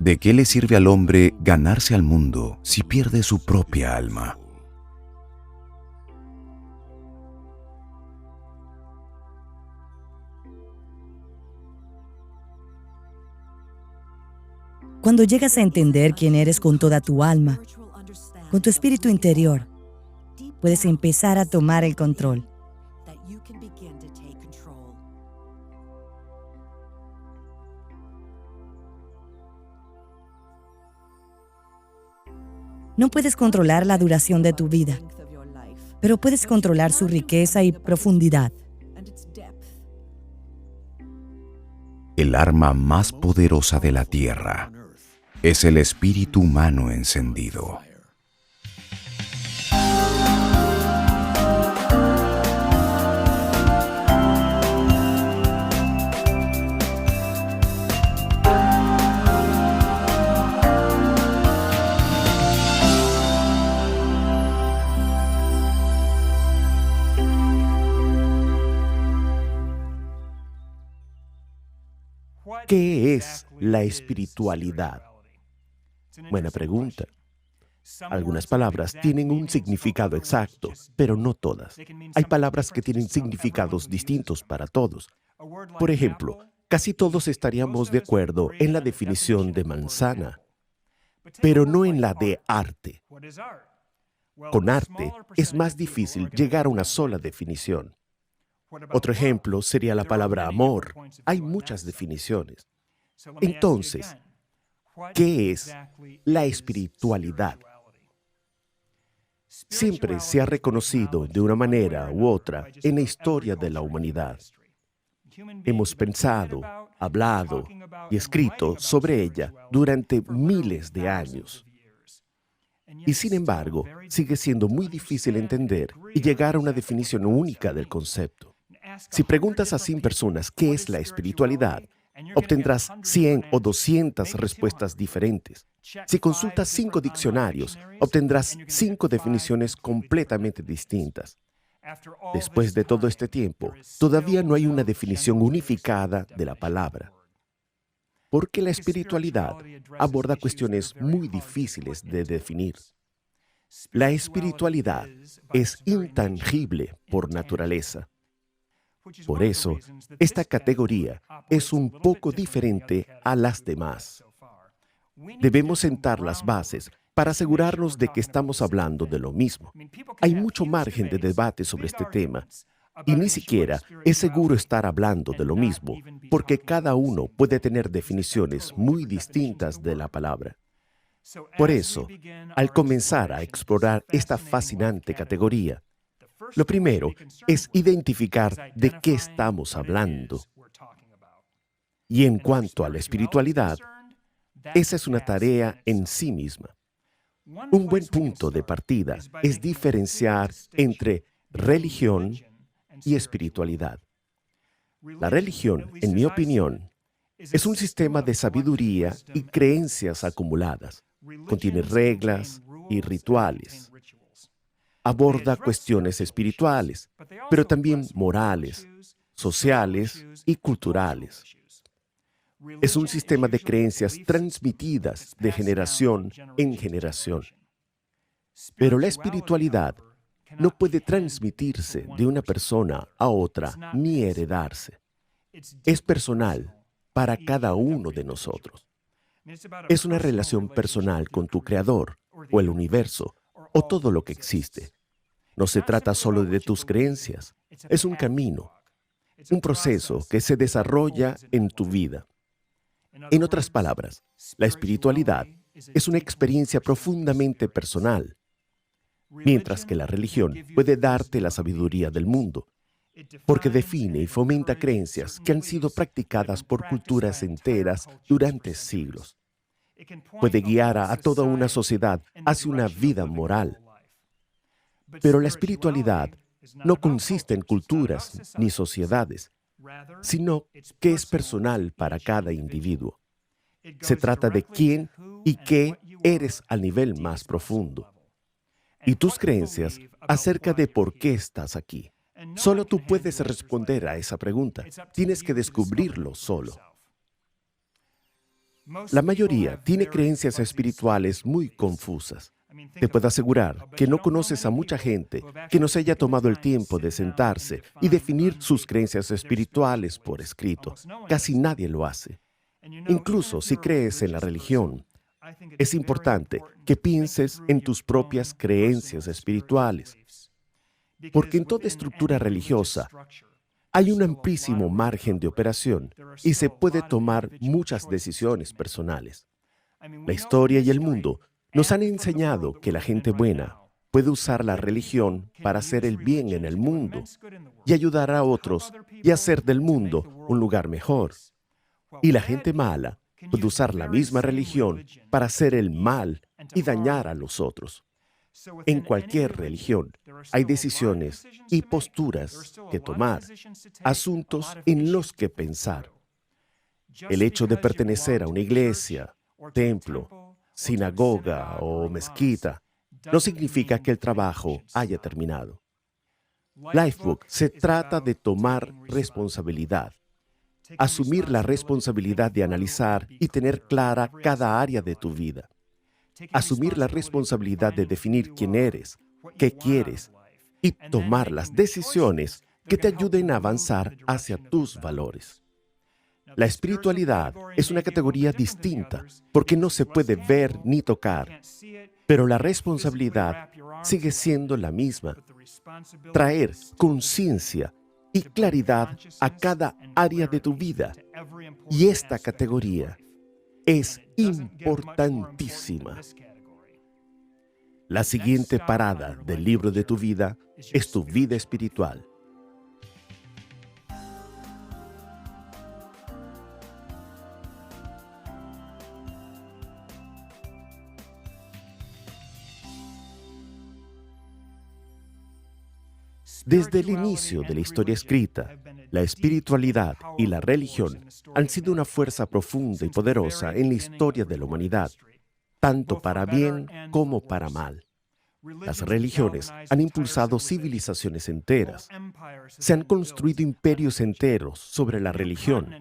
¿De qué le sirve al hombre ganarse al mundo si pierde su propia alma? Cuando llegas a entender quién eres con toda tu alma, con tu espíritu interior, puedes empezar a tomar el control. No puedes controlar la duración de tu vida, pero puedes controlar su riqueza y profundidad. El arma más poderosa de la tierra es el espíritu humano encendido. ¿Qué es la espiritualidad? Buena pregunta. Algunas palabras tienen un significado exacto, pero no todas. Hay palabras que tienen significados distintos para todos. Por ejemplo, casi todos estaríamos de acuerdo en la definición de manzana, pero no en la de arte. Con arte es más difícil llegar a una sola definición. Otro ejemplo sería la palabra amor. Hay muchas definiciones. Entonces, ¿qué es la espiritualidad? Siempre se ha reconocido de una manera u otra en la historia de la humanidad. Hemos pensado, hablado y escrito sobre ella durante miles de años. Y sin embargo, sigue siendo muy difícil entender y llegar a una definición única del concepto. Si preguntas a 100 personas qué es la espiritualidad, obtendrás 100 o 200 respuestas diferentes. Si consultas 5 diccionarios, obtendrás 5 definiciones completamente distintas. Después de todo este tiempo, todavía no hay una definición unificada de la palabra. Porque la espiritualidad aborda cuestiones muy difíciles de definir. La espiritualidad es intangible por naturaleza. Por eso, esta categoría es un poco diferente a las demás. Debemos sentar las bases para asegurarnos de que estamos hablando de lo mismo. Hay mucho margen de debate sobre este tema, y ni siquiera es seguro estar hablando de lo mismo, porque cada uno puede tener definiciones muy distintas de la palabra. Por eso, al comenzar a explorar esta fascinante categoría, lo primero es identificar de qué estamos hablando. Y en cuanto a la espiritualidad, esa es una tarea en sí misma. Un buen punto de partida es diferenciar entre religión y espiritualidad. La religión, en mi opinión, es un sistema de sabiduría y creencias acumuladas. Contiene reglas y rituales. Aborda cuestiones espirituales, pero también morales, sociales y culturales. Es un sistema de creencias transmitidas de generación en generación. Pero la espiritualidad no puede transmitirse de una persona a otra ni heredarse. Es personal para cada uno de nosotros. Es una relación personal con tu Creador, o el universo, o todo lo que existe. No se trata solo de tus creencias. Es un camino, un proceso que se desarrolla en tu vida. En otras palabras, la espiritualidad es una experiencia profundamente personal, mientras que la religión puede darte la sabiduría del mundo, porque define y fomenta creencias que han sido practicadas por culturas enteras durante siglos. Puede guiar a toda una sociedad hacia una vida moral. Pero la espiritualidad no consiste en culturas ni sociedades, sino que es personal para cada individuo. Se trata de quién y qué eres al nivel más profundo. Y tus creencias acerca de por qué estás aquí. Solo tú puedes responder a esa pregunta. Tienes que descubrirlo solo. La mayoría tiene creencias espirituales muy confusas. Te puedo asegurar que no conoces a mucha gente que no se haya tomado el tiempo de sentarse y definir sus creencias espirituales por escrito. Casi nadie lo hace. Incluso si crees en la religión, es importante que pienses en tus propias creencias espirituales, porque en toda estructura religiosa hay un amplísimo margen de operación y se puede tomar muchas decisiones personales. La historia y el mundo nos han enseñado que la gente buena puede usar la religión para hacer el bien en el mundo y ayudar a otros y hacer del mundo un lugar mejor. Y la gente mala puede usar la misma religión para hacer el mal y dañar a los otros. En cualquier religión hay decisiones y posturas que tomar, asuntos en los que pensar. El hecho de pertenecer a una iglesia, templo, sinagoga o mezquita no significa que el trabajo haya terminado. Lifebook se trata de tomar responsabilidad, asumir la responsabilidad de analizar y tener clara cada área de tu vida. Asumir la responsabilidad de definir quién eres, qué quieres y tomar las decisiones que te ayuden a avanzar hacia tus valores. La espiritualidad es una categoría distinta porque no se puede ver ni tocar, pero la responsabilidad sigue siendo la misma. Traer conciencia y claridad a cada área de tu vida. Y esta categoría es importantísima. La siguiente parada del libro de tu vida es tu vida espiritual. Desde el inicio de la historia escrita, la espiritualidad y la religión han sido una fuerza profunda y poderosa en la historia de la humanidad, tanto para bien como para mal. Las religiones han impulsado civilizaciones enteras. Se han construido imperios enteros sobre la religión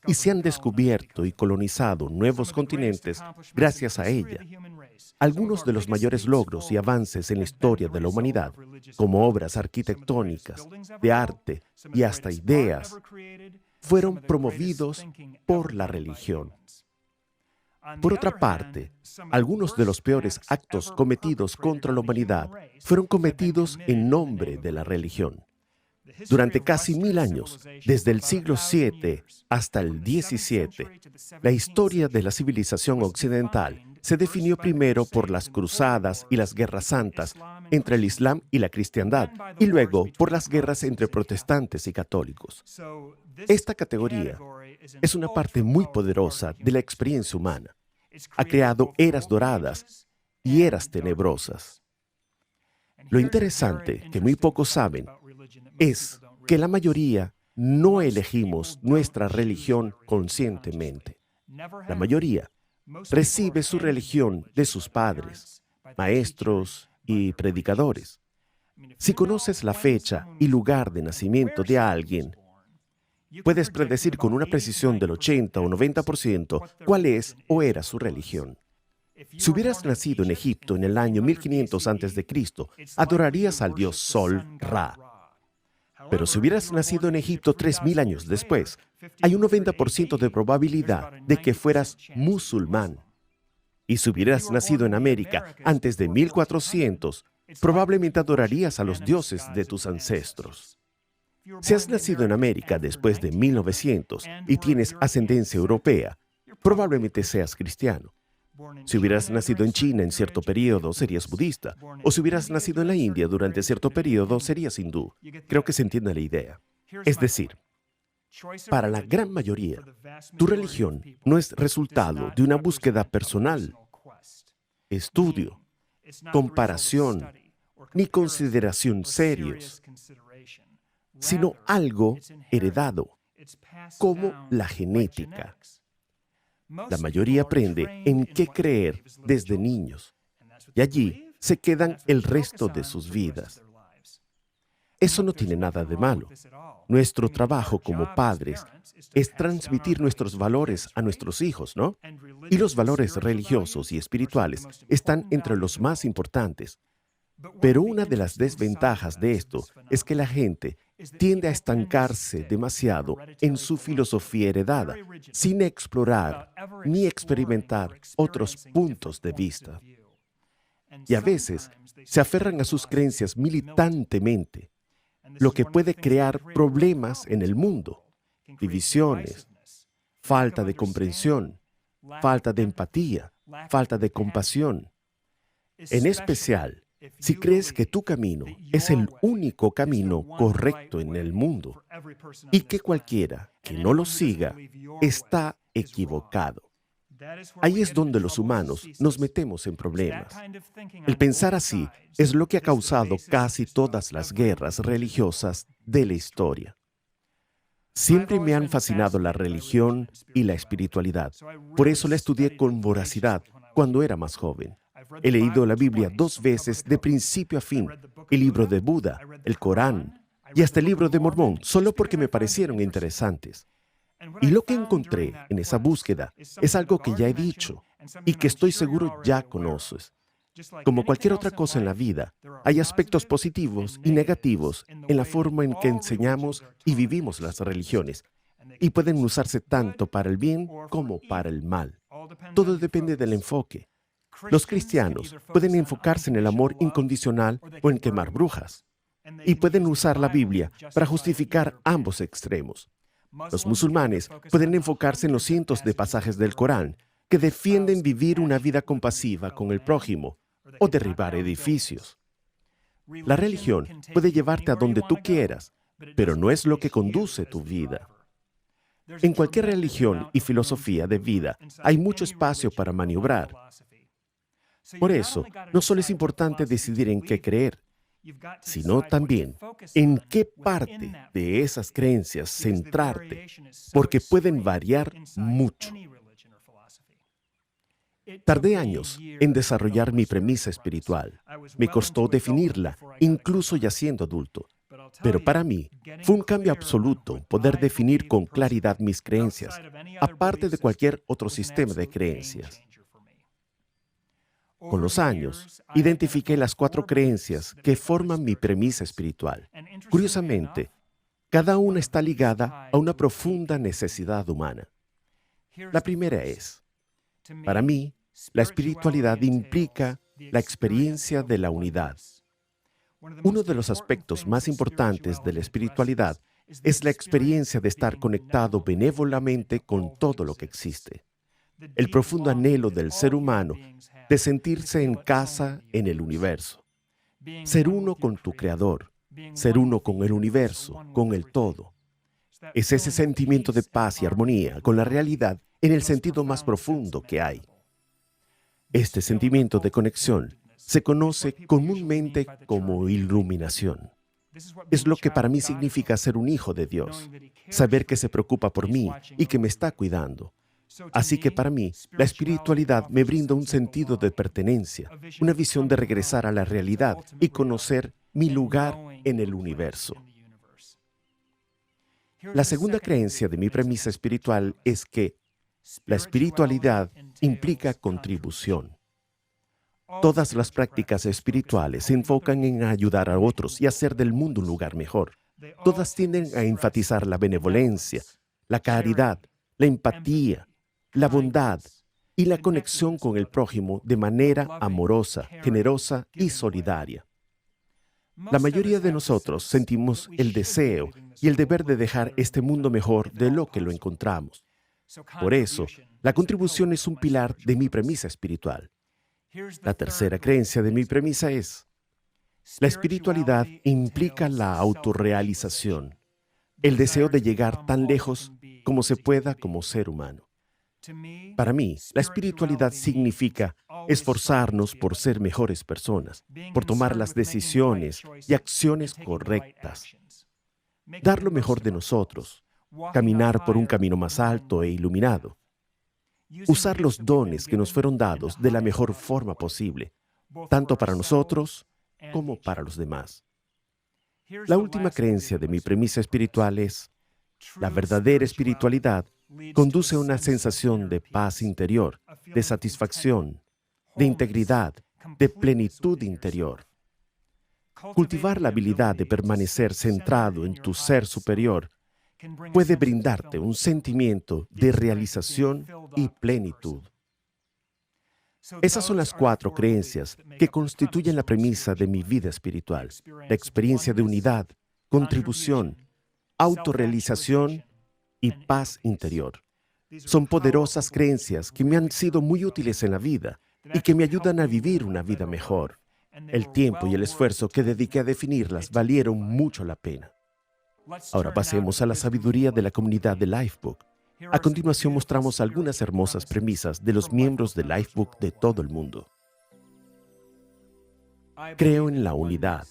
y se han descubierto y colonizado nuevos continentes gracias a ella. Algunos de los mayores logros y avances en la historia de la humanidad, como obras arquitectónicas, de arte y hasta ideas, fueron promovidos por la religión. Por otra parte, algunos de los peores actos cometidos contra la humanidad fueron cometidos en nombre de la religión. Durante casi 1000 años, desde el siglo VII hasta el XVII, la historia de la civilización occidental se definió primero por las cruzadas y las guerras santas entre el Islam y la cristiandad, y luego por las guerras entre protestantes y católicos. Esta categoría es una parte muy poderosa de la experiencia humana. Ha creado eras doradas y eras tenebrosas. Lo interesante, que muy pocos saben, es que la mayoría no elegimos nuestra religión conscientemente. La mayoría recibe su religión de sus padres, maestros y predicadores. Si conoces la fecha y lugar de nacimiento de alguien, puedes predecir con una precisión del 80 o 90% cuál es o era su religión. Si hubieras nacido en Egipto en el año 1500 a.C., adorarías al dios Sol Ra. Pero si hubieras nacido en Egipto 3000 años después, hay un 90% de probabilidad de que fueras musulmán. Y si hubieras nacido en América antes de 1400, probablemente adorarías a los dioses de tus ancestros. Si has nacido en América después de 1900 y tienes ascendencia europea, probablemente seas cristiano. Si hubieras nacido en China en cierto periodo, serías budista. O si hubieras nacido en la India durante cierto periodo, serías hindú. Creo que se entiende la idea. Es decir, para la gran mayoría, tu religión no es resultado de una búsqueda personal, estudio, comparación, ni consideración serios, sino algo heredado, como la genética. La mayoría aprende en qué creer desde niños, y allí se quedan el resto de sus vidas. Eso no tiene nada de malo. Nuestro trabajo como padres es transmitir nuestros valores a nuestros hijos, ¿no? Y los valores religiosos y espirituales están entre los más importantes. Pero una de las desventajas de esto es que la gente tiende a estancarse demasiado en su filosofía heredada, sin explorar ni experimentar otros puntos de vista. Y a veces se aferran a sus creencias militantemente, lo que puede crear problemas en el mundo, divisiones, falta de comprensión, falta de empatía, falta de compasión. En especial, si crees que tu camino es el único camino correcto en el mundo y que cualquiera que no lo siga está equivocado. Ahí es donde los humanos nos metemos en problemas. El pensar así es lo que ha causado casi todas las guerras religiosas de la historia. Siempre me han fascinado la religión y la espiritualidad. Por eso la estudié con voracidad cuando era más joven. He leído la Biblia 2 veces de principio a fin, el libro de Buda, el Corán y hasta el libro de Mormón, solo porque me parecieron interesantes. Y lo que encontré en esa búsqueda es algo que ya he dicho y que estoy seguro ya conoces. Como cualquier otra cosa en la vida, hay aspectos positivos y negativos en la forma en que enseñamos y vivimos las religiones, y pueden usarse tanto para el bien como para el mal. Todo depende del enfoque. Los cristianos pueden enfocarse en el amor incondicional o en quemar brujas, y pueden usar la Biblia para justificar ambos extremos. Los musulmanes pueden enfocarse en los cientos de pasajes del Corán que defienden vivir una vida compasiva con el prójimo o derribar edificios. La religión puede llevarte a donde tú quieras, pero no es lo que conduce tu vida. En cualquier religión y filosofía de vida hay mucho espacio para maniobrar. Por eso, no solo es importante decidir en qué creer, sino también en qué parte de esas creencias centrarte, porque pueden variar mucho. Tardé años en desarrollar mi premisa espiritual. Me costó definirla, incluso ya siendo adulto. Pero para mí, fue un cambio absoluto poder definir con claridad mis creencias, aparte de cualquier otro sistema de creencias. Con los años, identifiqué las 4 creencias que forman mi premisa espiritual. Curiosamente, cada una está ligada a una profunda necesidad humana. La primera es, para mí, la espiritualidad implica la experiencia de la unidad. Uno de los aspectos más importantes de la espiritualidad es la experiencia de estar conectado benévolamente con todo lo que existe. El profundo anhelo del ser humano de sentirse en casa en el universo. Ser uno con tu Creador, ser uno con el universo, con el todo. Es ese sentimiento de paz y armonía con la realidad en el sentido más profundo que hay. Este sentimiento de conexión se conoce comúnmente como iluminación. Es lo que para mí significa ser un hijo de Dios, saber que se preocupa por mí y que me está cuidando. Así que para mí, la espiritualidad me brinda un sentido de pertenencia, una visión de regresar a la realidad y conocer mi lugar en el universo. La segunda creencia de mi premisa espiritual es que la espiritualidad implica contribución. Todas las prácticas espirituales se enfocan en ayudar a otros y hacer del mundo un lugar mejor. Todas tienden a enfatizar la benevolencia, la caridad, la empatía, la bondad y la conexión con el prójimo de manera amorosa, generosa y solidaria. La mayoría de nosotros sentimos el deseo y el deber de dejar este mundo mejor de lo que lo encontramos. Por eso, la contribución es un pilar de mi premisa espiritual. La tercera creencia de mi premisa es: la espiritualidad implica la autorrealización, el deseo de llegar tan lejos como se pueda como ser humano. Para mí, la espiritualidad significa esforzarnos por ser mejores personas, por tomar las decisiones y acciones correctas, dar lo mejor de nosotros, caminar por un camino más alto e iluminado, usar los dones que nos fueron dados de la mejor forma posible, tanto para nosotros como para los demás. La última creencia de mi premisa espiritual es: la verdadera espiritualidad conduce a una sensación de paz interior, de satisfacción, de integridad, de plenitud interior. Cultivar la habilidad de permanecer centrado en tu ser superior puede brindarte un sentimiento de realización y plenitud. Esas son las 4 creencias que constituyen la premisa de mi vida espiritual: la experiencia de unidad, contribución, autorrealización y paz interior. Son poderosas creencias que me han sido muy útiles en la vida y que me ayudan a vivir una vida mejor. El tiempo y el esfuerzo que dediqué a definirlas valieron mucho la pena. Ahora pasemos a la sabiduría de la comunidad de Lifebook. A continuación mostramos algunas hermosas premisas de los miembros de Lifebook de todo el mundo. Creo en la unidad,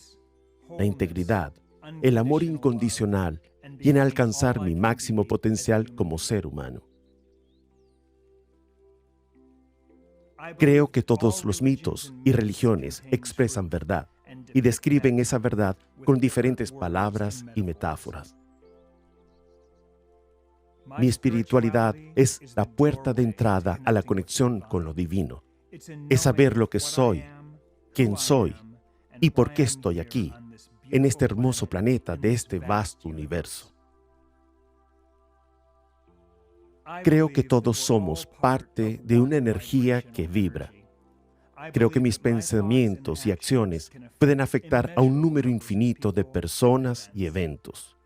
la integridad, el amor incondicional y en alcanzar mi máximo potencial como ser humano. Creo que todos los mitos y religiones expresan verdad y describen esa verdad con diferentes palabras y metáforas. Mi espiritualidad es la puerta de entrada a la conexión con lo divino. Es saber lo que soy, quién soy y por qué estoy aquí, en este hermoso planeta de este vasto universo. Creo que todos somos parte de una energía que vibra. Creo que mis pensamientos y acciones pueden afectar a un número infinito de personas y eventos.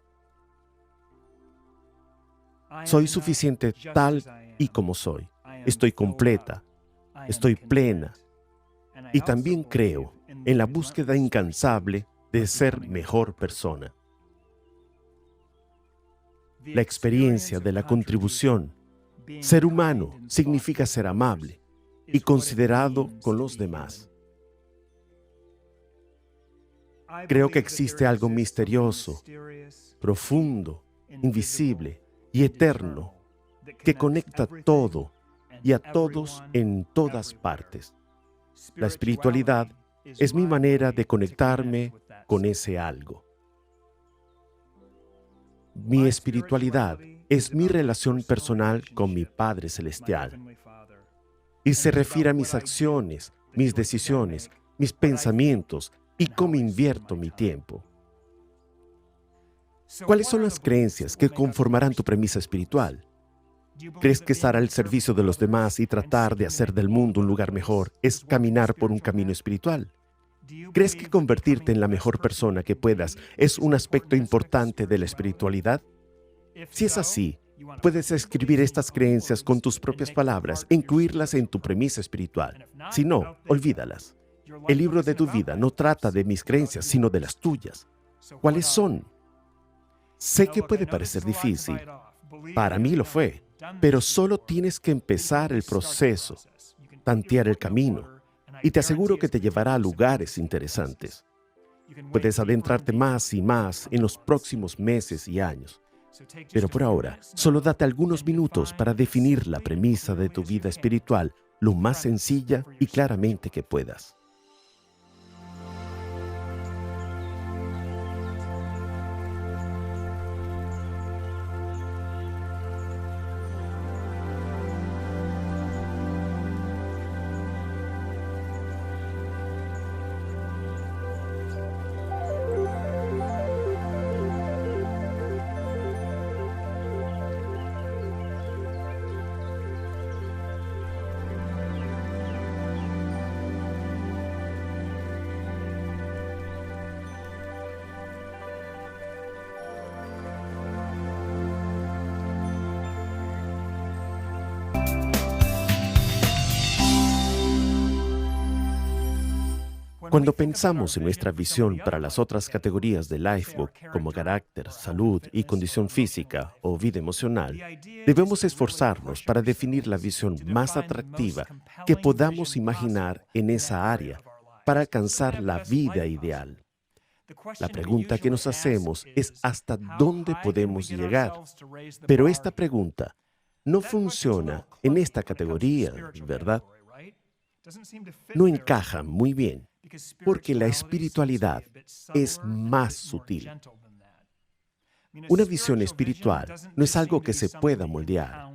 Soy suficiente tal y como soy. Estoy completa, estoy plena. Y también creo en la búsqueda incansable de ser mejor persona. La experiencia de la contribución. Ser humano significa ser amable y considerado con los demás. Creo que existe algo misterioso, profundo, invisible y eterno que conecta todo y a todos en todas partes. La espiritualidad es mi manera de conectarme con ese algo. Mi espiritualidad es mi relación personal con mi Padre Celestial y se refiere a mis acciones, mis decisiones, mis pensamientos y cómo invierto mi tiempo. ¿Cuáles son las creencias que conformarán tu premisa espiritual? ¿Crees que estar al servicio de los demás y tratar de hacer del mundo un lugar mejor es caminar por un camino espiritual? ¿Crees que convertirte en la mejor persona que puedas es un aspecto importante de la espiritualidad? Si es así, puedes escribir estas creencias con tus propias palabras e incluirlas en tu premisa espiritual. Si no, olvídalas. El libro de tu vida no trata de mis creencias, sino de las tuyas. ¿Cuáles son? Sé que puede parecer difícil. Para mí lo fue. Pero solo tienes que empezar el proceso, tantear el camino, y te aseguro que te llevará a lugares interesantes. Puedes adentrarte más y más en los próximos meses y años. Pero por ahora, solo date algunos minutos para definir la premisa de tu vida espiritual lo más sencilla y claramente que puedas. Cuando pensamos en nuestra visión para las otras categorías de Lifebook, como carácter, salud y condición física o vida emocional, debemos esforzarnos para definir la visión más atractiva que podamos imaginar en esa área para alcanzar la vida ideal. La pregunta que nos hacemos es ¿hasta dónde podemos llegar? Pero esta pregunta no funciona en esta categoría, ¿verdad? No encaja muy bien, porque la espiritualidad es más sutil. Una visión espiritual no es algo que se pueda moldear.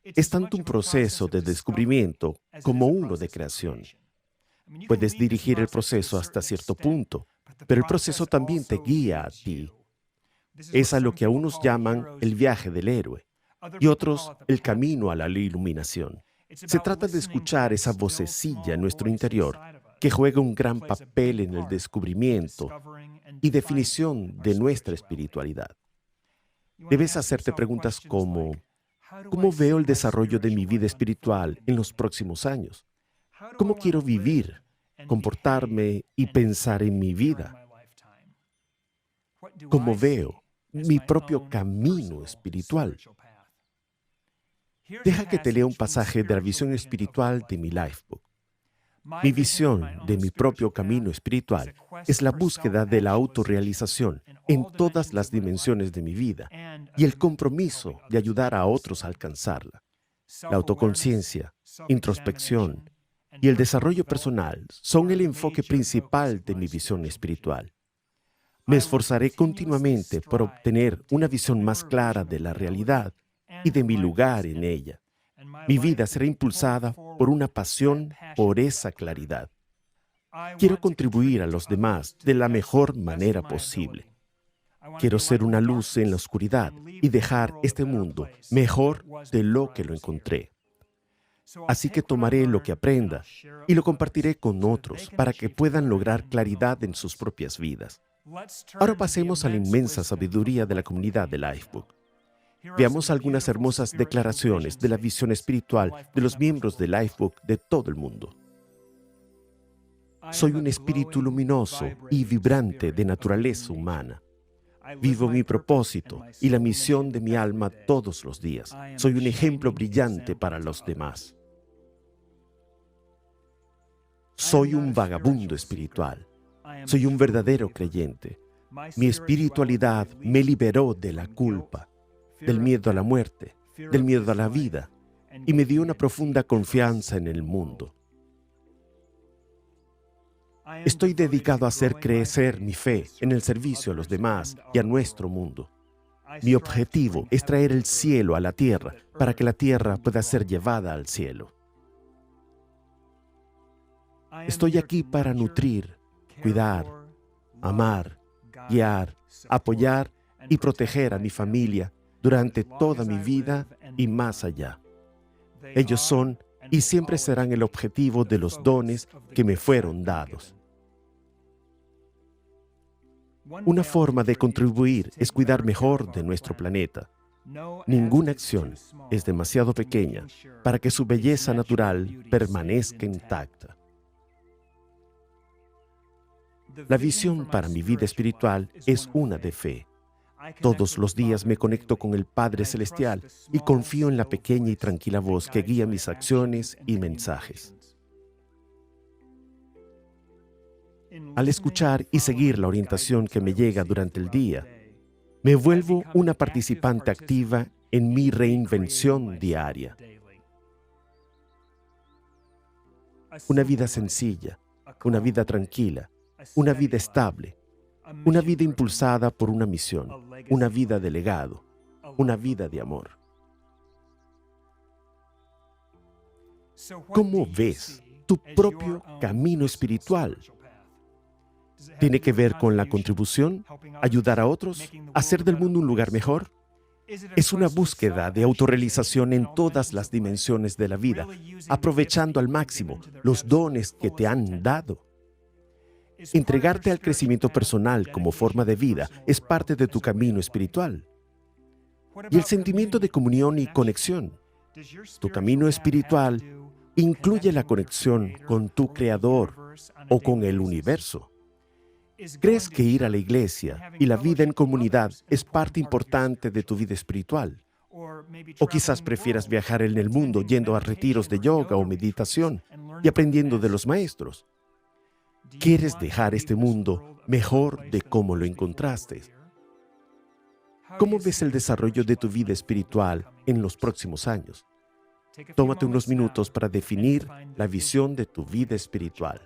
Es tanto un proceso de descubrimiento como uno de creación. Puedes dirigir el proceso hasta cierto punto, pero el proceso también te guía a ti. Es a lo que a unos llaman el viaje del héroe y otros el camino a la iluminación. Se trata de escuchar esa vocecilla en nuestro interior que juega un gran papel en el descubrimiento y definición de nuestra espiritualidad. Debes hacerte preguntas como: ¿cómo veo el desarrollo de mi vida espiritual en los próximos años? ¿Cómo quiero vivir, comportarme y pensar en mi vida? ¿Cómo veo mi propio camino espiritual? Deja que te lea un pasaje de la visión espiritual de mi Lifebook. Mi visión de mi propio camino espiritual es la búsqueda de la autorrealización en todas las dimensiones de mi vida y el compromiso de ayudar a otros a alcanzarla. La autoconciencia, introspección y el desarrollo personal son el enfoque principal de mi visión espiritual. Me esforzaré continuamente por obtener una visión más clara de la realidad y de mi lugar en ella. Mi vida será impulsada por una pasión por esa claridad. Quiero contribuir a los demás de la mejor manera posible. Quiero ser una luz en la oscuridad y dejar este mundo mejor de lo que lo encontré. Así que tomaré lo que aprenda y lo compartiré con otros para que puedan lograr claridad en sus propias vidas. Ahora pasemos a la inmensa sabiduría de la comunidad de Lifebook. Veamos algunas hermosas declaraciones de la visión espiritual de los miembros de Lifebook de todo el mundo. Soy un espíritu luminoso y vibrante de naturaleza humana. Vivo mi propósito y la misión de mi alma todos los días. Soy un ejemplo brillante para los demás. Soy un vagabundo espiritual. Soy un verdadero creyente. Mi espiritualidad me liberó de la culpa, del miedo a la muerte, del miedo a la vida, y me dio una profunda confianza en el mundo. Estoy dedicado a hacer crecer mi fe en el servicio a los demás y a nuestro mundo. Mi objetivo es traer el cielo a la tierra para que la tierra pueda ser llevada al cielo. Estoy aquí para nutrir, cuidar, amar, guiar, apoyar y proteger a mi familia durante toda mi vida y más allá. Ellos son y siempre serán el objetivo de los dones que me fueron dados. Una forma de contribuir es cuidar mejor de nuestro planeta. Ninguna acción es demasiado pequeña para que su belleza natural permanezca intacta. La visión para mi vida espiritual es una de fe. Todos los días me conecto con el Padre Celestial y confío en la pequeña y tranquila voz que guía mis acciones y mensajes. Al escuchar y seguir la orientación que me llega durante el día, me vuelvo una participante activa en mi reinvención diaria. Una vida sencilla, una vida tranquila, una vida estable, una vida impulsada por una misión, una vida de legado, una vida de amor. ¿Cómo ves tu propio camino espiritual? ¿Tiene que ver con la contribución, ayudar a otros, hacer del mundo un lugar mejor? Es una búsqueda de autorrealización en todas las dimensiones de la vida, aprovechando al máximo los dones que te han dado. Entregarte al crecimiento personal como forma de vida es parte de tu camino espiritual. Y el sentimiento de comunión y conexión. Tu camino espiritual incluye la conexión con tu Creador o con el universo. ¿Crees que ir a la iglesia y la vida en comunidad es parte importante de tu vida espiritual? O quizás prefieras viajar en el mundo yendo a retiros de yoga o meditación y aprendiendo de los maestros. ¿Quieres dejar este mundo mejor de cómo lo encontraste? ¿Cómo ves el desarrollo de tu vida espiritual en los próximos años? Tómate unos minutos para definir la visión de tu vida espiritual.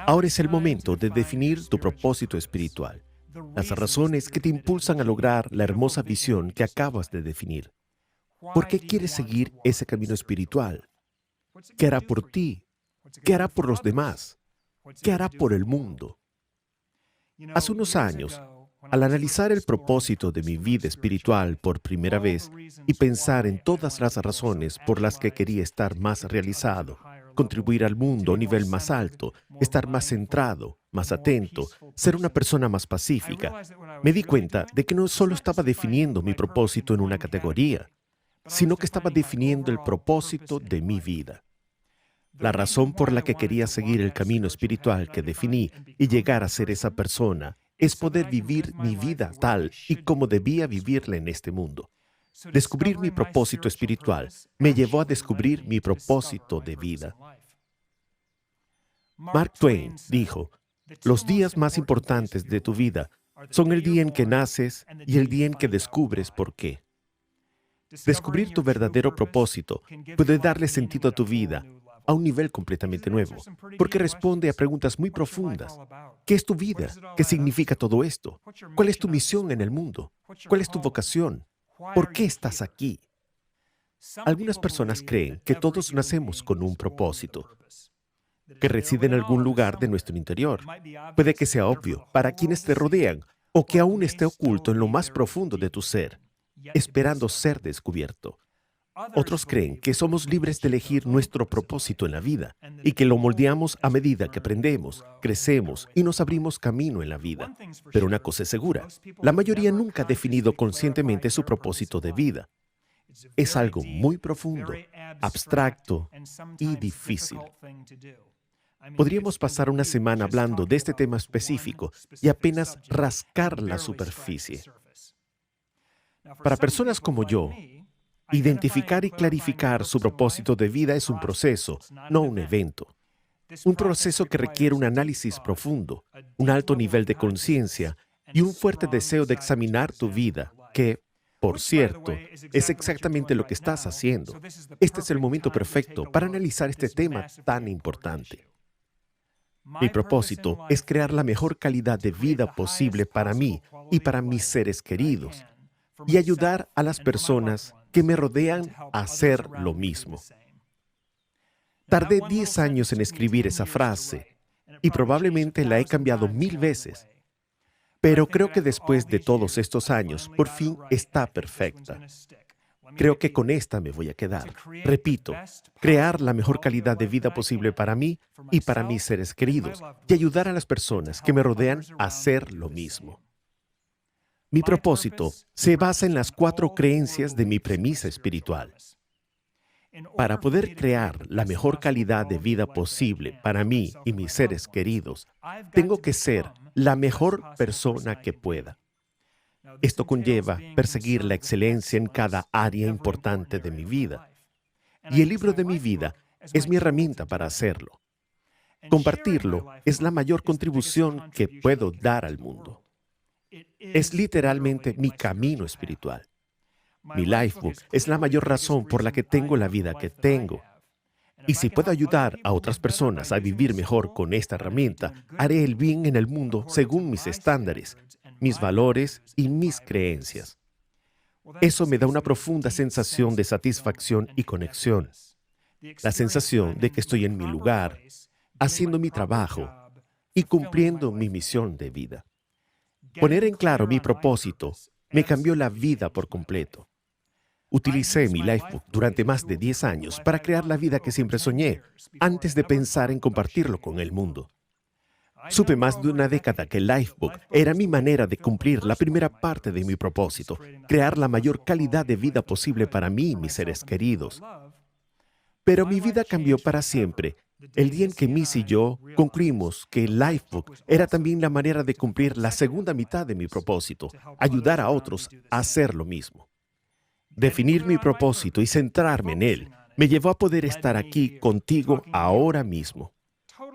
Ahora es el momento de definir tu propósito espiritual, las razones que te impulsan a lograr la hermosa visión que acabas de definir. ¿Por qué quieres seguir ese camino espiritual? ¿Qué hará por ti? ¿Qué hará por los demás? ¿Qué hará por el mundo? Hace unos años, al analizar el propósito de mi vida espiritual por primera vez y pensar en todas las razones por las que quería estar más realizado, contribuir al mundo a un nivel más alto, estar más centrado, más atento, ser una persona más pacífica, me di cuenta de que no solo estaba definiendo mi propósito en una categoría, sino que estaba definiendo el propósito de mi vida. La razón por la que quería seguir el camino espiritual que definí y llegar a ser esa persona es poder vivir mi vida tal y como debía vivirla en este mundo. Descubrir mi propósito espiritual me llevó a descubrir mi propósito de vida. Mark Twain dijo, los días más importantes de tu vida son el día en que naces y el día en que descubres por qué. Descubrir tu verdadero propósito puede darle sentido a tu vida a un nivel completamente nuevo, porque responde a preguntas muy profundas. ¿Qué es tu vida? ¿Qué significa todo esto? ¿Cuál es tu misión en el mundo? ¿Cuál es tu vocación? ¿Por qué estás aquí? Algunas personas creen que todos nacemos con un propósito, que reside en algún lugar de nuestro interior. Puede que sea obvio para quienes te rodean o que aún esté oculto en lo más profundo de tu ser, esperando ser descubierto. Otros creen que somos libres de elegir nuestro propósito en la vida y que lo moldeamos a medida que aprendemos, crecemos y nos abrimos camino en la vida. Pero una cosa es segura, la mayoría nunca ha definido conscientemente su propósito de vida. Es algo muy profundo, abstracto y difícil. Podríamos pasar una semana hablando de este tema específico y apenas rascar la superficie. Para personas como yo, identificar y clarificar su propósito de vida es un proceso, no un evento. Un proceso que requiere un análisis profundo, un alto nivel de conciencia y un fuerte deseo de examinar tu vida, que, por cierto, es exactamente lo que estás haciendo. Este es el momento perfecto para analizar este tema tan importante. Mi propósito es crear la mejor calidad de vida posible para mí y para mis seres queridos, y ayudar a las personas que me rodean a hacer lo mismo. Tardé 10 años en escribir esa frase y probablemente la he cambiado 1000 veces, pero creo que después de todos estos años, por fin está perfecta. Creo que con esta me voy a quedar. Repito, crear la mejor calidad de vida posible para mí y para mis seres queridos, y ayudar a las personas que me rodean a hacer lo mismo. Mi propósito se basa en las 4 creencias de mi premisa espiritual. Para poder crear la mejor calidad de vida posible para mí y mis seres queridos, tengo que ser la mejor persona que pueda. Esto conlleva perseguir la excelencia en cada área importante de mi vida. Y el libro de mi vida es mi herramienta para hacerlo. Compartirlo es la mayor contribución que puedo dar al mundo. Es literalmente mi camino espiritual. Mi Lifebook es la mayor razón por la que tengo la vida que tengo. Y si puedo ayudar a otras personas a vivir mejor con esta herramienta, haré el bien en el mundo según mis estándares, mis valores y mis creencias. Eso me da una profunda sensación de satisfacción y conexión. La sensación de que estoy en mi lugar, haciendo mi trabajo y cumpliendo mi misión de vida. Poner en claro mi propósito me cambió la vida por completo. Utilicé mi Lifebook durante más de 10 años para crear la vida que siempre soñé, antes de pensar en compartirlo con el mundo. Supe más de una década que el Lifebook era mi manera de cumplir la primera parte de mi propósito, crear la mayor calidad de vida posible para mí y mis seres queridos. Pero mi vida cambió para siempre el día en que Missy y yo concluimos que el Lifebook era también la manera de cumplir la segunda mitad de mi propósito, ayudar a otros a hacer lo mismo. Definir mi propósito y centrarme en él me llevó a poder estar aquí contigo ahora mismo.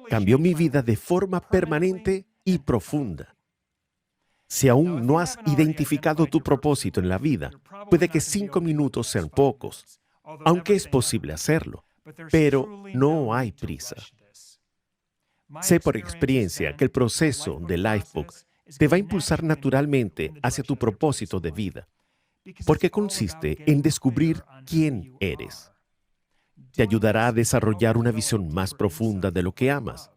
Cambió mi vida de forma permanente y profunda. Si aún no has identificado tu propósito en la vida, puede que 5 minutos sean pocos, aunque es posible hacerlo, pero no hay prisa. Sé por experiencia que el proceso de Lifebook te va a impulsar naturalmente hacia tu propósito de vida, porque consiste en descubrir quién eres. Te ayudará a desarrollar una visión más profunda de lo que amas,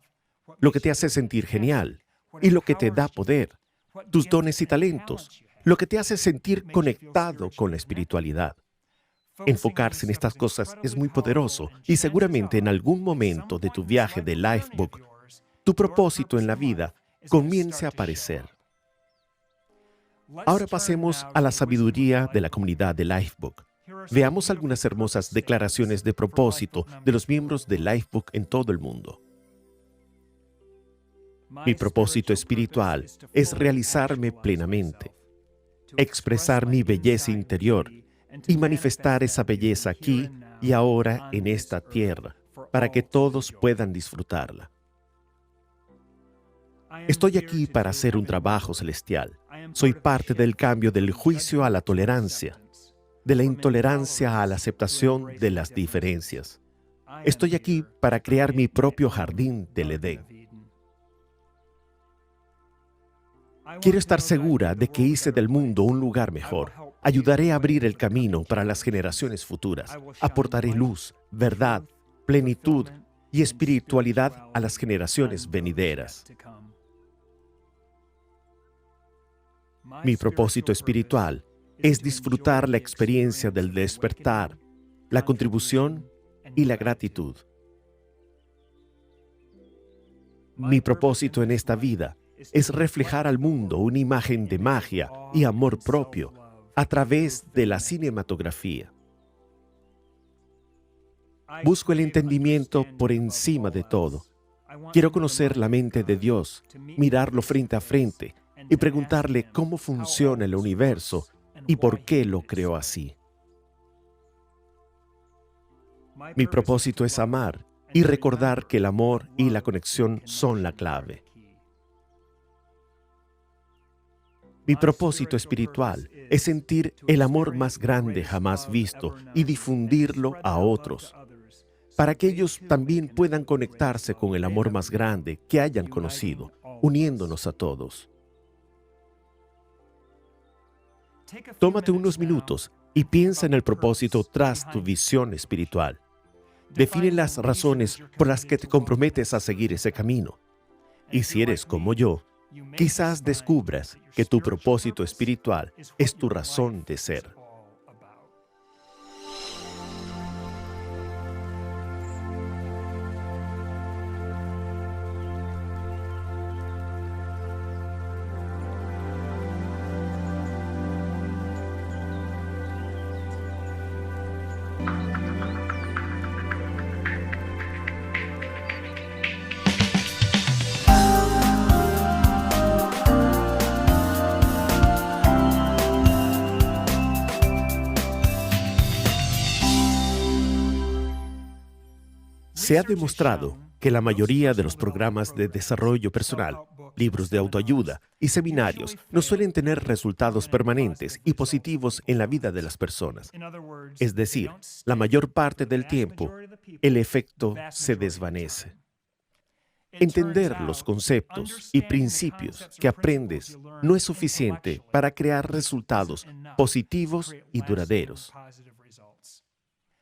lo que te hace sentir genial y lo que te da poder, tus dones y talentos, lo que te hace sentir conectado con la espiritualidad. Enfocarse en estas cosas es muy poderoso y seguramente en algún momento de tu viaje de Lifebook, tu propósito en la vida comience a aparecer. Ahora pasemos a la sabiduría de la comunidad de Lifebook. Veamos algunas hermosas declaraciones de propósito de los miembros de Lifebook en todo el mundo. Mi propósito espiritual es realizarme plenamente, expresar mi belleza interior y manifestar esa belleza aquí y ahora en esta tierra, para que todos puedan disfrutarla. Estoy aquí para hacer un trabajo celestial. Soy parte del cambio del juicio a la tolerancia, de la intolerancia a la aceptación de las diferencias. Estoy aquí para crear mi propio jardín del Edén. Quiero estar segura de que hice del mundo un lugar mejor. Ayudaré a abrir el camino para las generaciones futuras. Aportaré luz, verdad, plenitud y espiritualidad a las generaciones venideras. Mi propósito espiritual es disfrutar la experiencia del despertar, la contribución y la gratitud. Mi propósito en esta vida es reflejar al mundo una imagen de magia y amor propio a través de la cinematografía. Busco el entendimiento por encima de todo. Quiero conocer la mente de Dios, mirarlo frente a frente y preguntarle cómo funciona el universo y por qué lo creó así. Mi propósito es amar y recordar que el amor y la conexión son la clave. Mi propósito espiritual es sentir el amor más grande jamás visto y difundirlo a otros, para que ellos también puedan conectarse con el amor más grande que hayan conocido, uniéndonos a todos. Tómate unos minutos y piensa en el propósito tras tu visión espiritual. Define las razones por las que te comprometes a seguir ese camino. Y si eres como yo, quizás descubras que tu propósito espiritual es tu razón de ser. Se ha demostrado que la mayoría de los programas de desarrollo personal, libros de autoayuda y seminarios no suelen tener resultados permanentes y positivos en la vida de las personas. Es decir, la mayor parte del tiempo, el efecto se desvanece. Entender los conceptos y principios que aprendes no es suficiente para crear resultados positivos y duraderos.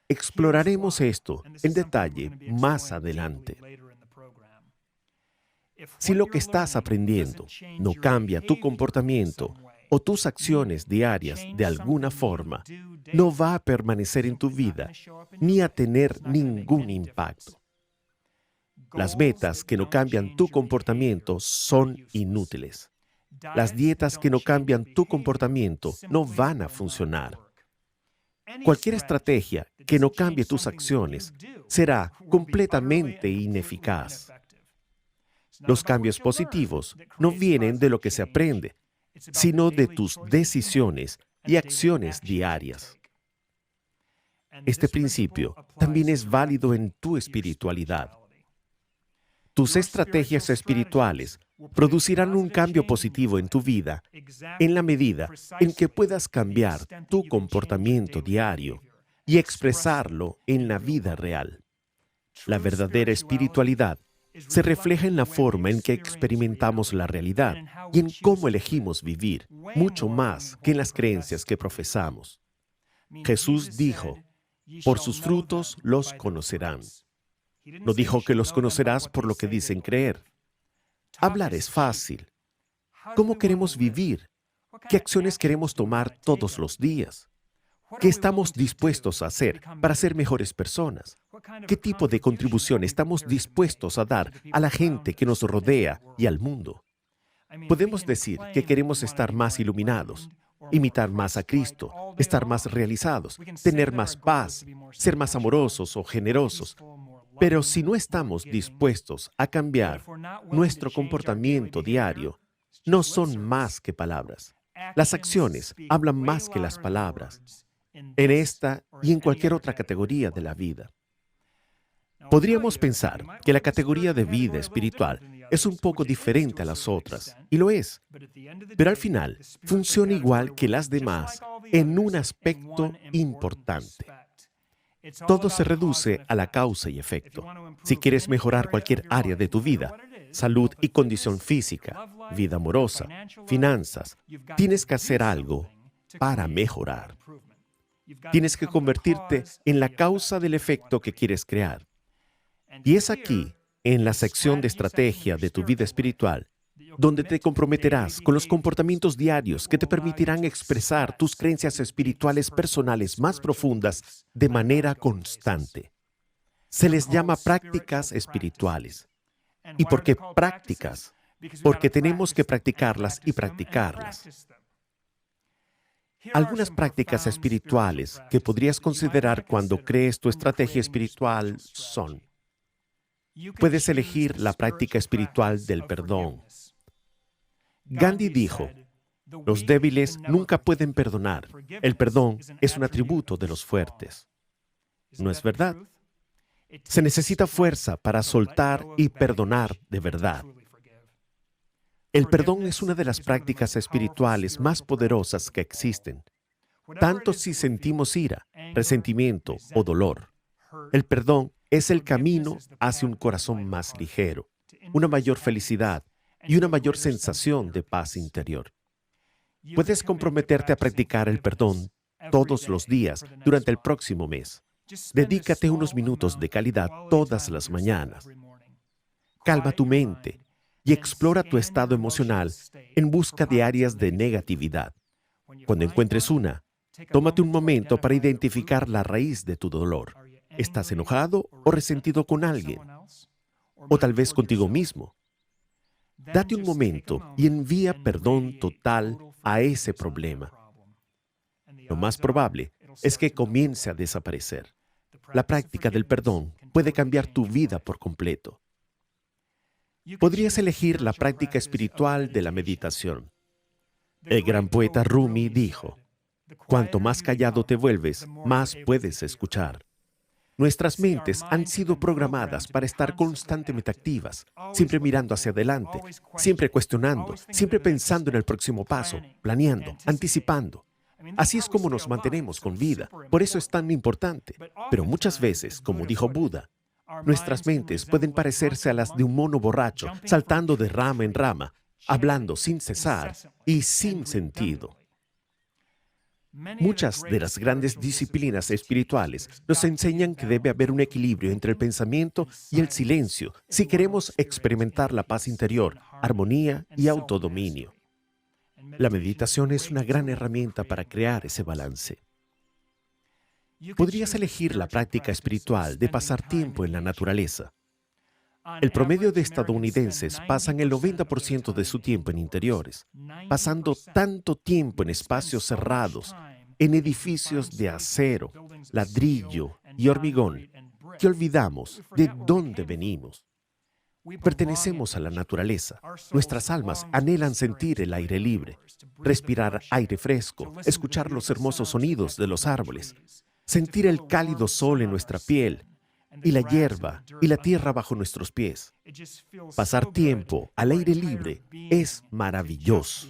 Exploraremos esto en detalle más adelante. Si lo que estás aprendiendo no cambia tu comportamiento o tus acciones diarias de alguna forma, no va a permanecer en tu vida ni a tener ningún impacto. Las metas que no cambian tu comportamiento son inútiles. Las dietas que no cambian tu comportamiento no van a funcionar. Cualquier estrategia que no cambie tus acciones será completamente ineficaz. Los cambios positivos no vienen de lo que se aprende, sino de tus decisiones y acciones diarias. Este principio también es válido en tu espiritualidad. Tus estrategias espirituales producirán un cambio positivo en tu vida en la medida en que puedas cambiar tu comportamiento diario y expresarlo en la vida real. La verdadera espiritualidad se refleja en la forma en que experimentamos la realidad y en cómo elegimos vivir, mucho más que en las creencias que profesamos. Jesús dijo, por sus frutos los conocerán. No dijo que los conocerás por lo que dicen creer. Hablar es fácil. ¿Cómo queremos vivir? ¿Qué acciones queremos tomar todos los días? ¿Qué estamos dispuestos a hacer para ser mejores personas? ¿Qué tipo de contribución estamos dispuestos a dar a la gente que nos rodea y al mundo? Podemos decir que queremos estar más iluminados, imitar más a Cristo, estar más realizados, tener más paz, ser más amorosos o generosos. Pero si no estamos dispuestos a cambiar nuestro comportamiento diario, no son más que palabras. Las acciones hablan más que las palabras, en esta y en cualquier otra categoría de la vida. Podríamos pensar que la categoría de vida espiritual es un poco diferente a las otras, y lo es, pero al final funciona igual que las demás en un aspecto importante. Todo se reduce a la causa y efecto. Si quieres mejorar cualquier área de tu vida, salud y condición física, vida amorosa, finanzas, tienes que hacer algo para mejorar. Tienes que convertirte en la causa del efecto que quieres crear. Y es aquí, en la sección de estrategia de tu vida espiritual, donde te comprometerás con los comportamientos diarios que te permitirán expresar tus creencias espirituales personales más profundas de manera constante. Se les llama prácticas espirituales. ¿Y por qué prácticas? Porque tenemos que practicarlas y practicarlas. Algunas prácticas espirituales que podrías considerar cuando crees tu estrategia espiritual son: puedes elegir la práctica espiritual del perdón. Gandhi dijo, los débiles nunca pueden perdonar. El perdón es un atributo de los fuertes. ¿No es verdad? Se necesita fuerza para soltar y perdonar de verdad. El perdón es una de las prácticas espirituales más poderosas que existen, tanto si sentimos ira, resentimiento o dolor. El perdón es el camino hacia un corazón más ligero, una mayor felicidad y una mayor sensación de paz interior. Puedes comprometerte a practicar el perdón todos los días durante el próximo mes. Dedícate unos minutos de calidad todas las mañanas. Calma tu mente y explora tu estado emocional en busca de áreas de negatividad. Cuando encuentres una, tómate un momento para identificar la raíz de tu dolor. ¿Estás enojado o resentido con alguien? O tal vez contigo mismo. Date un momento y envía perdón total a ese problema. Lo más probable es que comience a desaparecer. La práctica del perdón puede cambiar tu vida por completo. Podrías elegir la práctica espiritual de la meditación. El gran poeta Rumi dijo, cuanto más callado te vuelves, más puedes escuchar. Nuestras mentes han sido programadas para estar constantemente activas, siempre mirando hacia adelante, siempre cuestionando, siempre pensando en el próximo paso, planeando, anticipando. Así es como nos mantenemos con vida, por eso es tan importante. Pero muchas veces, como dijo Buda, nuestras mentes pueden parecerse a las de un mono borracho, saltando de rama en rama, hablando sin cesar y sin sentido. Muchas de las grandes disciplinas espirituales nos enseñan que debe haber un equilibrio entre el pensamiento y el silencio si queremos experimentar la paz interior, armonía y autodominio. La meditación es una gran herramienta para crear ese balance. Podrías elegir la práctica espiritual de pasar tiempo en la naturaleza. El promedio de estadounidenses pasan el 90% de su tiempo en interiores, pasando tanto tiempo en espacios cerrados, en edificios de acero, ladrillo y hormigón, que olvidamos de dónde venimos. Pertenecemos a la naturaleza. Nuestras almas anhelan sentir el aire libre, respirar aire fresco, escuchar los hermosos sonidos de los árboles, sentir el cálido sol en nuestra piel, y la hierba y la tierra bajo nuestros pies. Pasar tiempo al aire libre es maravilloso.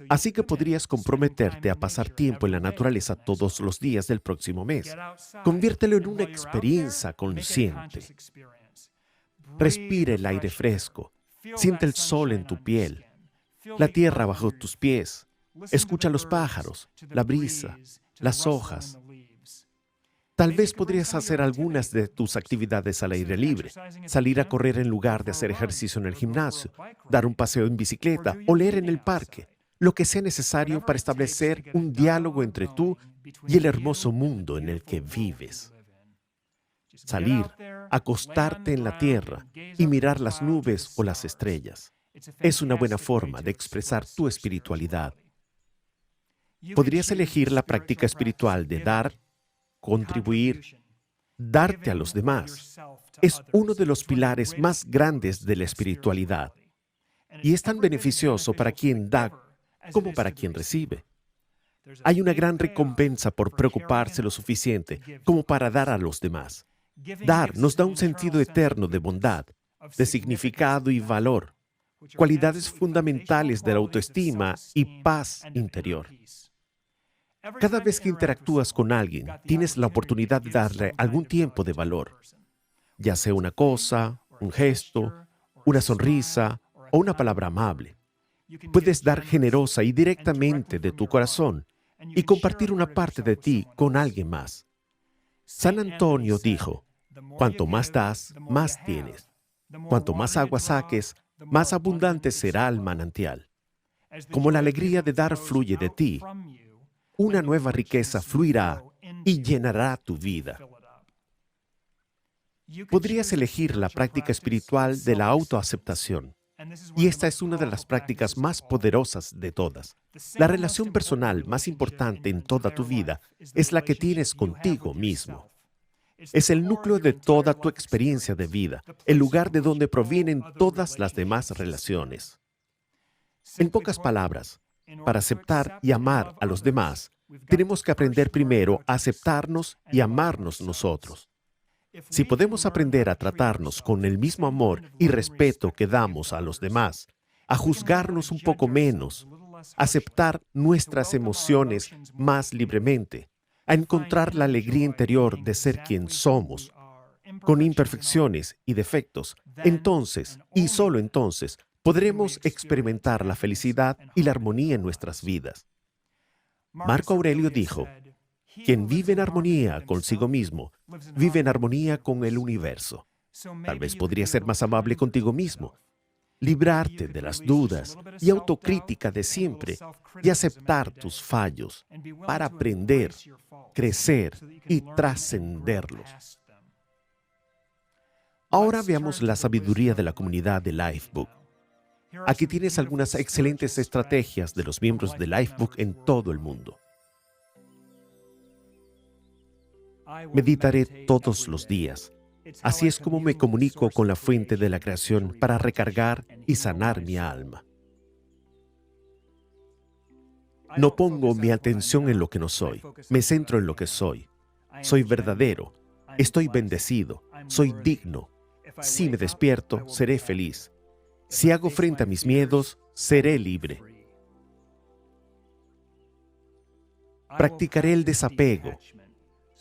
Así que podrías comprometerte a pasar tiempo en la naturaleza todos los días del próximo mes. Conviértelo en una experiencia consciente. Respira el aire fresco. Siente el sol en tu piel, la tierra bajo tus pies. Escucha los pájaros, la brisa, las hojas. Tal vez podrías hacer algunas de tus actividades al aire libre, salir a correr en lugar de hacer ejercicio en el gimnasio, dar un paseo en bicicleta o leer en el parque, lo que sea necesario para establecer un diálogo entre tú y el hermoso mundo en el que vives. Salir, acostarte en la tierra y mirar las nubes o las estrellas es una buena forma de expresar tu espiritualidad. Podrías elegir la práctica espiritual de dar, contribuir, darte a los demás. Es uno de los pilares más grandes de la espiritualidad y es tan beneficioso para quien da como para quien recibe. Hay una gran recompensa por preocuparse lo suficiente como para dar a los demás. Dar nos da un sentido eterno de bondad, de significado y valor, cualidades fundamentales de la autoestima y paz interior. Cada vez que interactúas con alguien, tienes la oportunidad de darle algún tiempo de valor, ya sea una cosa, un gesto, una sonrisa o una palabra amable. Puedes dar generosa y directamente de tu corazón y compartir una parte de ti con alguien más. San Antonio dijo, cuanto más das, más tienes. Cuanto más agua saques, más abundante será el manantial. Como la alegría de dar fluye de ti, una nueva riqueza fluirá y llenará tu vida. Podrías elegir la práctica espiritual de la autoaceptación. Y esta es una de las prácticas más poderosas de todas. La relación personal más importante en toda tu vida es la que tienes contigo mismo. Es el núcleo de toda tu experiencia de vida, el lugar de donde provienen todas las demás relaciones. En pocas palabras, para aceptar y amar a los demás, tenemos que aprender primero a aceptarnos y amarnos nosotros. Si podemos aprender a tratarnos con el mismo amor y respeto que damos a los demás, a juzgarnos un poco menos, a aceptar nuestras emociones más libremente, a encontrar la alegría interior de ser quien somos, con imperfecciones y defectos, entonces, y solo entonces, podremos experimentar la felicidad y la armonía en nuestras vidas. Marco Aurelio dijo, quien vive en armonía consigo mismo, vive en armonía con el universo. Tal vez podría ser más amable contigo mismo, librarte de las dudas y autocrítica de siempre y aceptar tus fallos para aprender, crecer y trascenderlos. Ahora veamos la sabiduría de la comunidad de Lifebook. Aquí tienes algunas excelentes estrategias de los miembros de Lifebook en todo el mundo. Meditaré todos los días. Así es como me comunico con la fuente de la creación para recargar y sanar mi alma. No pongo mi atención en lo que no soy, me centro en lo que soy. Soy verdadero, estoy bendecido, soy digno. Si me despierto, seré feliz. Si hago frente a mis miedos, seré libre. Practicaré el desapego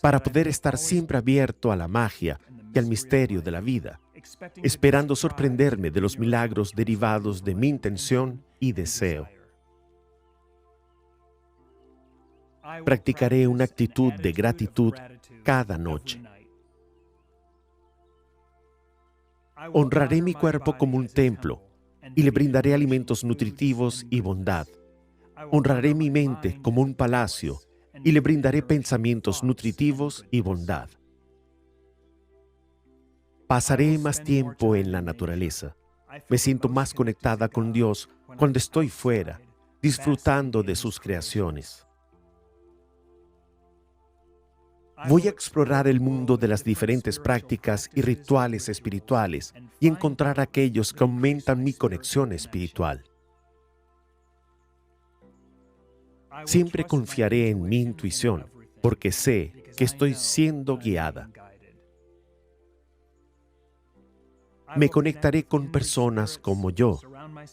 para poder estar siempre abierto a la magia y al misterio de la vida, esperando sorprenderme de los milagros derivados de mi intención y deseo. Practicaré una actitud de gratitud cada noche. Honraré mi cuerpo como un templo y le brindaré alimentos nutritivos y bondad. Honraré mi mente como un palacio y le brindaré pensamientos nutritivos y bondad. Pasaré más tiempo en la naturaleza. Me siento más conectada con Dios cuando estoy fuera, disfrutando de sus creaciones. Voy a explorar el mundo de las diferentes prácticas y rituales espirituales y encontrar aquellos que aumentan mi conexión espiritual. Siempre confiaré en mi intuición, porque sé que estoy siendo guiada. Me conectaré con personas como yo.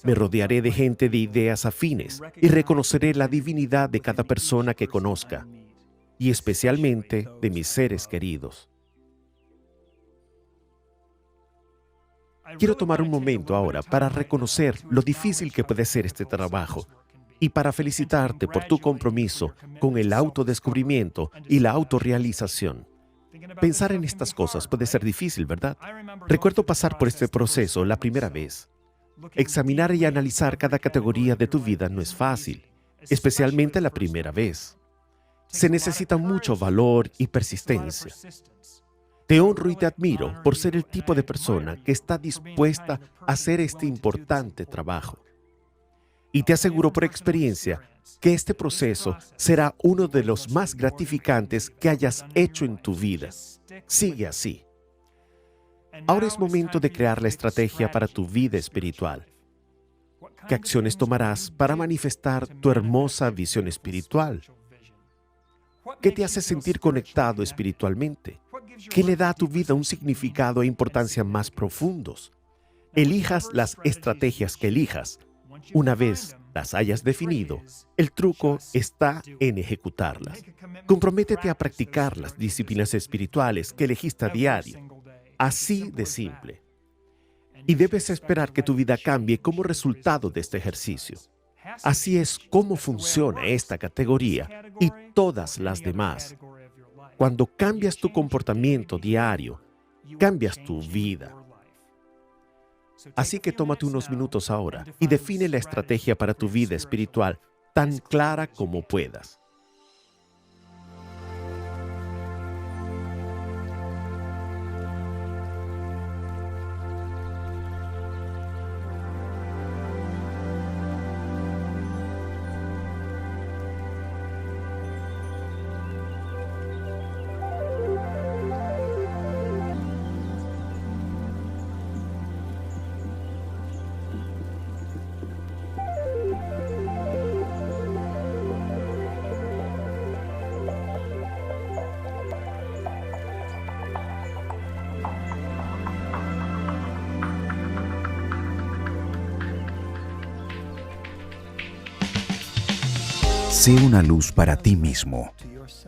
Me rodearé de gente de ideas afines y reconoceré la divinidad de cada persona que conozca, y especialmente de mis seres queridos. Quiero tomar un momento ahora para reconocer lo difícil que puede ser este trabajo y para felicitarte por tu compromiso con el autodescubrimiento y la autorrealización. Pensar en estas cosas puede ser difícil, ¿verdad? Recuerdo pasar por este proceso la primera vez. Examinar y analizar cada categoría de tu vida no es fácil, especialmente la primera vez. Se necesita mucho valor y persistencia. Te honro y te admiro por ser el tipo de persona que está dispuesta a hacer este importante trabajo. Y te aseguro por experiencia que este proceso será uno de los más gratificantes que hayas hecho en tu vida. Sigue así. Ahora es momento de crear la estrategia para tu vida espiritual. ¿Qué acciones tomarás para manifestar tu hermosa visión espiritual? ¿Qué te hace sentir conectado espiritualmente? ¿Qué le da a tu vida un significado e importancia más profundos? Elijas las estrategias que elijas. Una vez las hayas definido, el truco está en ejecutarlas. Comprométete a practicar las disciplinas espirituales que elegiste a diario. Así de simple. Y debes esperar que tu vida cambie como resultado de este ejercicio. Así es como funciona esta categoría y todas las demás. Cuando cambias tu comportamiento diario, cambias tu vida. Así que tómate unos minutos ahora y define la estrategia para tu vida espiritual tan clara como puedas. Sé una luz para ti mismo.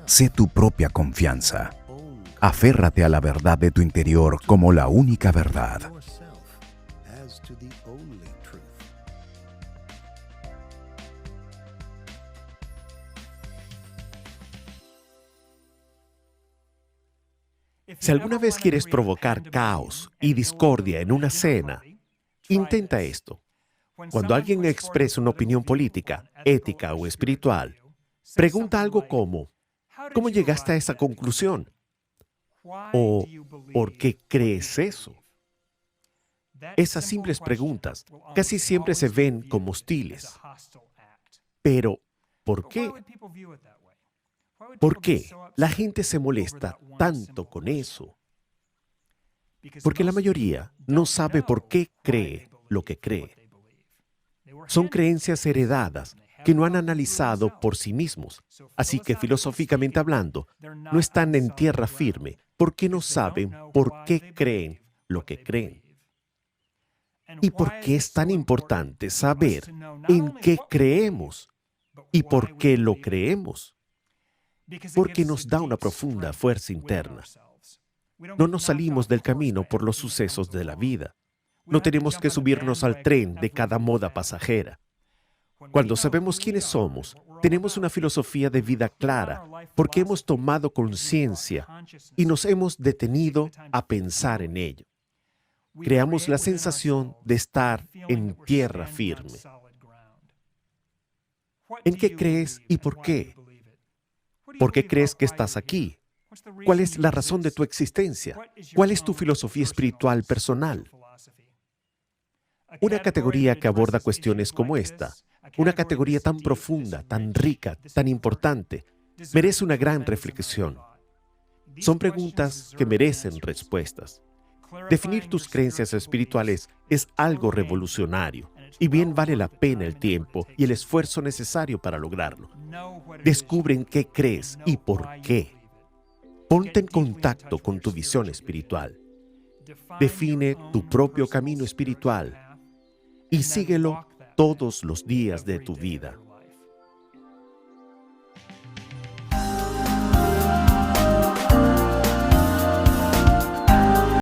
Sé tu propia confianza. Aférrate a la verdad de tu interior como la única verdad. Si alguna vez quieres provocar caos y discordia en una cena, intenta esto. Cuando alguien expresa una opinión política, ética o espiritual, pregunta algo como, ¿cómo llegaste a esa conclusión? O, ¿por qué crees eso? Esas simples preguntas casi siempre se ven como hostiles. Pero, ¿por qué? ¿Por qué la gente se molesta tanto con eso? Porque la mayoría no sabe por qué cree lo que cree. Son creencias heredadas que no han analizado por sí mismos. Así que filosóficamente hablando, no están en tierra firme porque no saben por qué creen lo que creen. ¿Y por qué es tan importante saber en qué creemos y por qué lo creemos? Porque nos da una profunda fuerza interna. No nos salimos del camino por los sucesos de la vida. No tenemos que subirnos al tren de cada moda pasajera. Cuando sabemos quiénes somos, tenemos una filosofía de vida clara porque hemos tomado conciencia y nos hemos detenido a pensar en ello. Creamos la sensación de estar en tierra firme. ¿En qué crees y por qué? ¿Por qué crees que estás aquí? ¿Cuál es la razón de tu existencia? ¿Cuál es tu filosofía espiritual personal? Una categoría que aborda cuestiones como esta, una categoría tan profunda, tan rica, tan importante, merece una gran reflexión. Son preguntas que merecen respuestas. Definir tus creencias espirituales es algo revolucionario y bien vale la pena el tiempo y el esfuerzo necesario para lograrlo. Descubre en qué crees y por qué. Ponte en contacto con tu visión espiritual. Define tu propio camino espiritual y síguelo todos los días de tu vida.